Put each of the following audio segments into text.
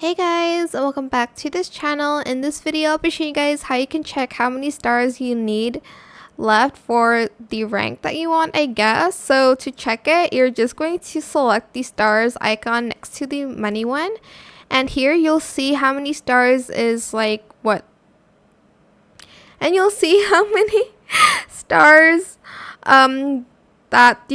Hey guys, and welcome back to this channel. In this video, I'll be showing you guys how you can check how many stars you need left for the rank that you want, I guess. So to check it, you're just going to select the stars icon next to the money one. And here you'll see how many stars is like what. And you'll see how many stars that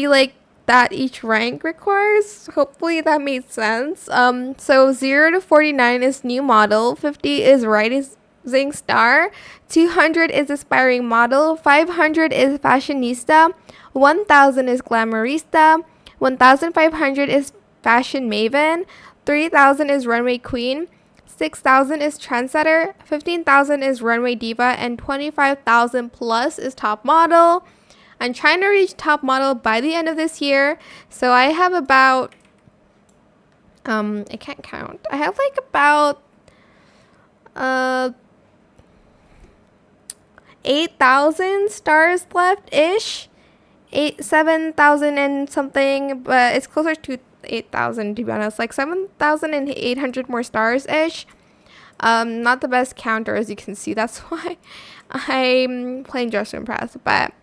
that each rank requires. Hopefully that made sense. So 0 to 49 is new model, 50 is rising star, 200 is aspiring model, 500 is fashionista, 1000 is glamourista, 1500 is fashion maven, 3000 is runway queen, 6,000 is trendsetter, 15,000 is runway diva, and 25,000 plus is top model. I'm trying to reach top model by the end of this year. So I have about, I can't count. I have like about, 8,000 stars left-ish. 7,000 and something, but it's closer to 8,000 to be honest. Like 7,800 more stars-ish. Not the best counter as you can see. That's why I'm playing just to impress, but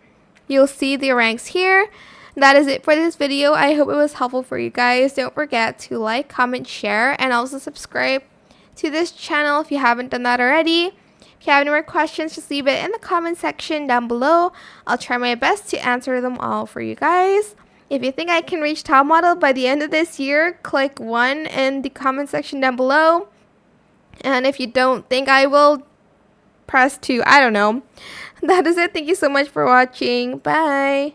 you'll see the ranks here. That is it for this video. I hope it was helpful for you guys. Don't forget to like, comment, share, and also subscribe to this channel if you haven't done that already. If you have any more questions, just leave it in the comment section down below. I'll try my best to answer them all for you guys. If you think I can reach top model by the end of this year, click 1 in the comment section down below. And if you don't think I will, press 2. I don't know. That is it. Thank you so much for watching. Bye.